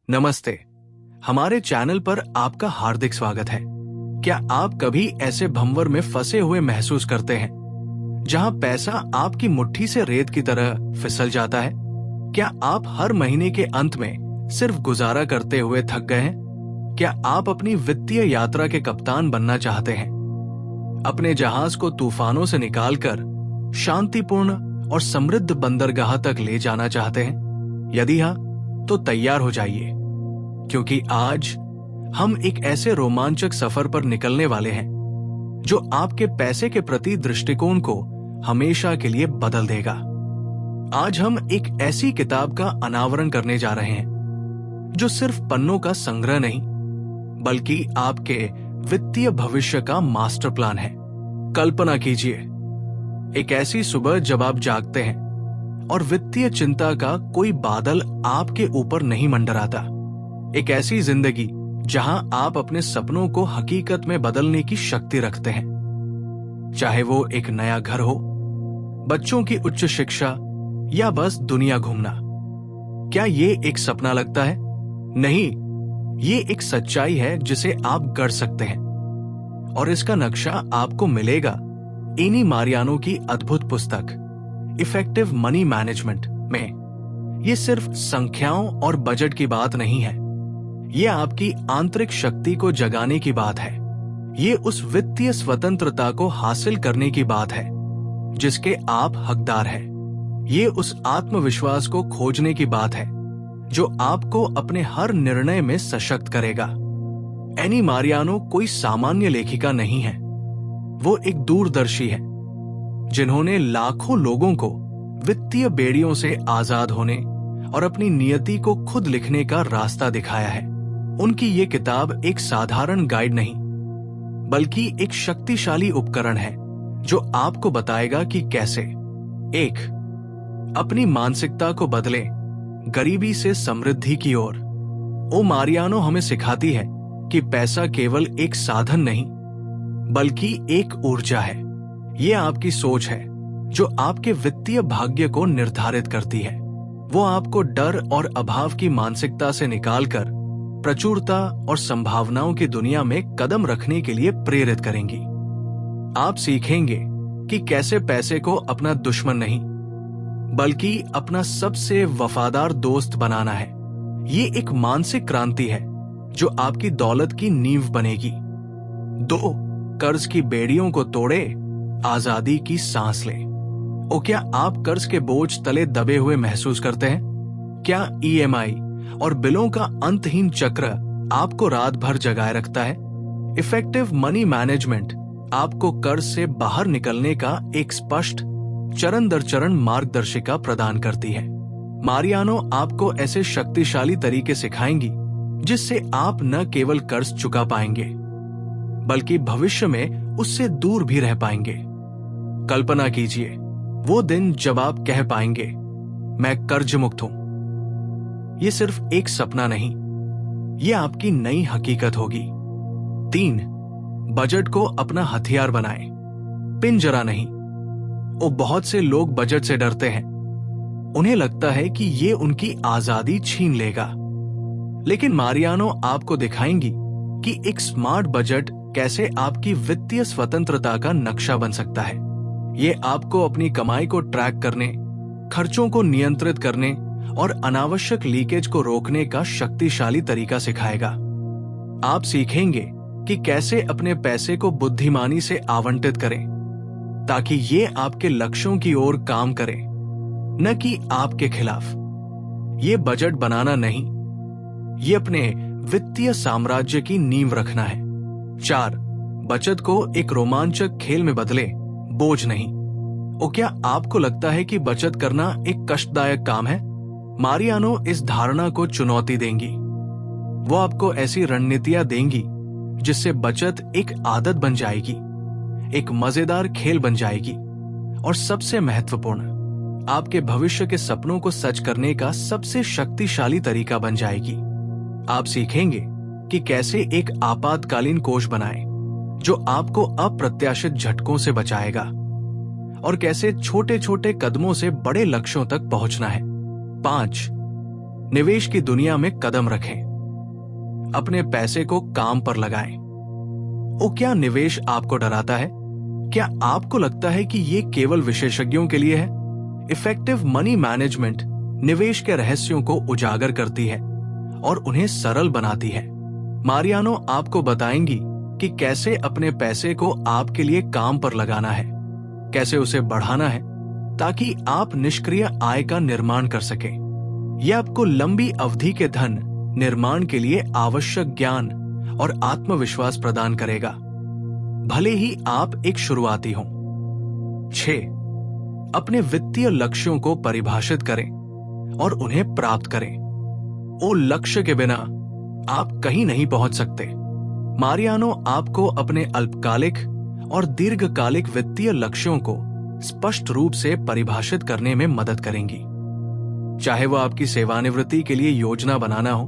नमस्ते। हमारे चैनल पर आपका हार्दिक स्वागत है। क्या आप कभी ऐसे भंवर में फंसे हुए महसूस करते हैं जहां पैसा आपकी मुट्ठी से रेत की तरह फिसल जाता है? क्या आप हर महीने के अंत में सिर्फ गुजारा करते हुए थक गए हैं? क्या आप अपनी वित्तीय यात्रा के कप्तान बनना चाहते हैं, अपने जहाज को तूफानों से निकालकर शांतिपूर्ण और समृद्ध बंदरगाह तक ले जाना चाहते हैं? यदि हाँ, तो तैयार हो जाइए, क्योंकि आज हम एक ऐसे रोमांचक सफर पर निकलने वाले हैं जो आपके पैसे के प्रति दृष्टिकोण को हमेशा के लिए बदल देगा। आज हम एक ऐसी किताब का अनावरण करने जा रहे हैं जो सिर्फ पन्नों का संग्रह नहीं, बल्कि आपके वित्तीय भविष्य का मास्टर प्लान है। कल्पना कीजिए, एक ऐसी सुबह जब आप जागते हैं और वित्तीय चिंता का कोई बादल आपके ऊपर नहीं मंडराता। एक ऐसी जिंदगी जहां आप अपने सपनों को हकीकत में बदलने की शक्ति रखते हैं, चाहे वो एक नया घर हो, बच्चों की उच्च शिक्षा या बस दुनिया घूमना। क्या ये एक सपना लगता है? नहीं, ये एक सच्चाई है जिसे आप गढ़ सकते हैं, और इसका नक्शा आपको मिलेगा एनी मारियानो की अद्भुत पुस्तक इफेक्टिव मनी मैनेजमेंट में। ये सिर्फ संख्याओं और बजट की बात नहीं है, ये आपकी आंतरिक शक्ति को जगाने की बात है। ये उस वित्तीय स्वतंत्रता को हासिल करने की बात है जिसके आप हकदार हैं। ये उस आत्मविश्वास को खोजने की बात है जो आपको अपने हर निर्णय में सशक्त करेगा। एनी मारियानो कोई सामान्य लेखिका नहीं है, वो एक दूरदर्शी है जिन्होंने लाखों लोगों को वित्तीय बेड़ियों से आजाद होने और अपनी नियति को खुद लिखने का रास्ता दिखाया है। उनकी ये किताब एक साधारण गाइड नहीं, बल्कि एक शक्तिशाली उपकरण है जो आपको बताएगा कि कैसे 1. अपनी मानसिकता को बदले गरीबी से समृद्धि की ओर। ओ मारियानो हमें सिखाती है कि पैसा केवल एक साधन नहीं, बल्कि एक ऊर्जा है। ये आपकी सोच है जो आपके वित्तीय भाग्य को निर्धारित करती है। वो आपको डर और अभाव की मानसिकता से निकालकर प्रचुरता और संभावनाओं की दुनिया में कदम रखने के लिए प्रेरित करेंगी। आप सीखेंगे कि कैसे पैसे को अपना दुश्मन नहीं, बल्कि अपना सबसे वफादार दोस्त बनाना है। ये एक मानसिक क्रांति है जो आपकी दौलत की नींव बनेगी। 2. कर्ज की बेड़ियों को तोड़े, आजादी की सांस लें। ओ, क्या आप कर्ज के बोझ तले दबे हुए महसूस करते हैं? क्या ईएमआई और बिलों का अंतहीन चक्र आपको रात भर जगाए रखता है? इफेक्टिव मनी मैनेजमेंट आपको कर्ज से बाहर निकलने का एक स्पष्ट चरण दर चरण मार्गदर्शिका प्रदान करती है। मारियानो आपको ऐसे शक्तिशाली तरीके सिखाएंगी जिससे आप न केवल कर्ज चुका पाएंगे, बल्कि भविष्य में उससे दूर भी रह पाएंगे। कल्पना कीजिए वो दिन जब आप कह पाएंगे, मैं कर्ज मुक्त हूं। ये सिर्फ एक सपना नहीं, ये आपकी नई हकीकत होगी। 3. बजट को अपना हथियार बनाएं, पिंजरा नहीं। ओ, बहुत से लोग बजट से डरते हैं। उन्हें लगता है कि ये उनकी आजादी छीन लेगा, लेकिन मारियानो आपको दिखाएंगी कि एक स्मार्ट बजट कैसे आपकी वित्तीय स्वतंत्रता का नक्शा बन सकता है। ये आपको अपनी कमाई को ट्रैक करने, खर्चों को नियंत्रित करने और अनावश्यक लीकेज को रोकने का शक्तिशाली तरीका सिखाएगा। आप सीखेंगे कि कैसे अपने पैसे को बुद्धिमानी से आवंटित करें ताकि ये आपके लक्ष्यों की ओर काम करे, न कि आपके खिलाफ। ये बजट बनाना नहीं, ये अपने वित्तीय साम्राज्य की नींव रखना है। 4. बचत को एक रोमांचक खेल में बदले, बोझ नहीं। ओ, क्या आपको लगता है कि बचत करना एक कष्टदायक काम है? मारियानो इस धारणा को चुनौती देंगी। वो आपको ऐसी रणनीतियां देंगी जिससे बचत एक आदत बन जाएगी, एक मजेदार खेल बन जाएगी, और सबसे महत्वपूर्ण, आपके भविष्य के सपनों को सच करने का सबसे शक्तिशाली तरीका बन जाएगी। आप सीखेंगे कि कैसे एक आपातकालीन कोष बनाएं जो आपको अप्रत्याशित झटकों से बचाएगा, और कैसे छोटे छोटे कदमों से बड़े लक्ष्यों तक पहुंचना है। 5. निवेश की दुनिया में कदम रखें। अपने पैसे को काम पर लगाएं। क्या निवेश आपको डराता है? क्या आपको लगता है कि ये केवल विशेषज्ञों के लिए है? इफेक्टिव मनी मैनेजमेंट निवेश के रहस्यों को उजागर करती है और उन्हें सरल बनाती है। मारियानो आपको बताएंगी कि कैसे अपने पैसे को आपके लिए काम पर लगाना है, कैसे उसे बढ़ाना है ताकि आप निष्क्रिय आय का निर्माण कर सकें। यह आपको लंबी अवधि के धन निर्माण के लिए आवश्यक ज्ञान और आत्मविश्वास प्रदान करेगा, भले ही आप एक शुरुआती हों। 6. अपने वित्तीय लक्ष्यों को परिभाषित करें और उन्हें प्राप्त करें। लक्ष्य के बिना आप कहीं नहीं पहुंच सकते। मारियानो आपको अपने अल्पकालिक और दीर्घकालिक वित्तीय लक्ष्यों को स्पष्ट रूप से परिभाषित करने में मदद करेंगी। चाहे वो आपकी सेवानिवृत्ति के लिए योजना बनाना हो,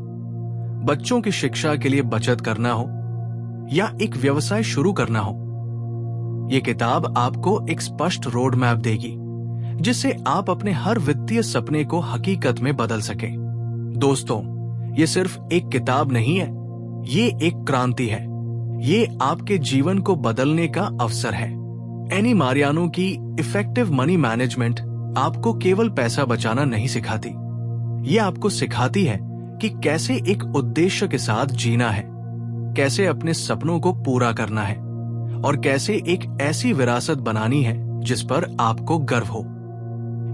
बच्चों की शिक्षा के लिए बचत करना हो या एक व्यवसाय शुरू करना हो, ये किताब आपको एक स्पष्ट रोड मैप देगी जिससे आप अपने हर वित्तीय सपने को हकीकत में बदल सकें। दोस्तों, ये सिर्फ एक किताब नहीं है, ये एक क्रांति है। ये आपके जीवन को बदलने का अवसर है। एनी मारियानो की इफेक्टिव मनी मैनेजमेंट आपको केवल पैसा बचाना नहीं सिखाती, ये आपको सिखाती है कि कैसे एक उद्देश्य के साथ जीना है, कैसे अपने सपनों को पूरा करना है और कैसे एक ऐसी विरासत बनानी है जिस पर आपको गर्व हो।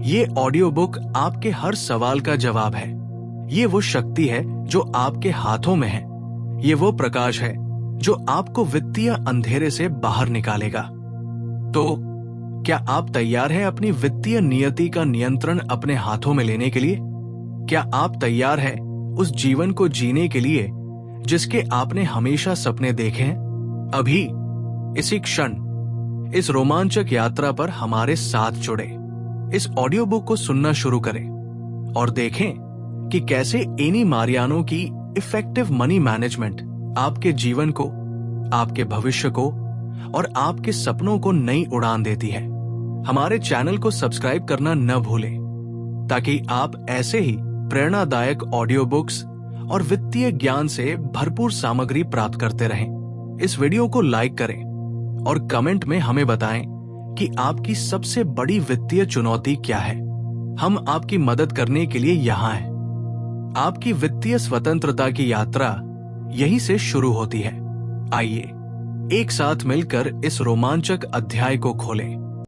ये ऑडियो बुक आपके हर सवाल का जवाब है। ये वो शक्ति है जो आपके हाथों में है। ये वो प्रकाश है जो आपको वित्तीय अंधेरे से बाहर निकालेगा। तो क्या आप तैयार हैं अपनी वित्तीय नियति का नियंत्रण अपने हाथों में लेने के लिए? क्या आप तैयार हैं उस जीवन को जीने के लिए जिसके आपने हमेशा सपने देखे हैं? अभी इसी क्षण इस रोमांचक यात्रा पर हमारे साथ जुड़े। इस ऑडियो बुक को सुनना शुरू करें और देखें कि कैसे एनी मारियानो की इफेक्टिव मनी मैनेजमेंट आपके जीवन को, आपके भविष्य को और आपके सपनों को नई उड़ान देती है। हमारे चैनल को सब्सक्राइब करना न भूलें ताकि आप ऐसे ही प्रेरणादायक ऑडियो बुक्स और वित्तीय ज्ञान से भरपूर सामग्री प्राप्त करते रहें। इस वीडियो को लाइक करें और कमेंट में हमें बताएं कि आपकी सबसे बड़ी वित्तीय चुनौती क्या है। हम आपकी मदद करने के लिए यहाँ हैं। आपकी वित्तीय स्वतंत्रता की यात्रा यहीं से शुरू होती है। आइए एक साथ मिलकर इस रोमांचक अध्याय को खोलें।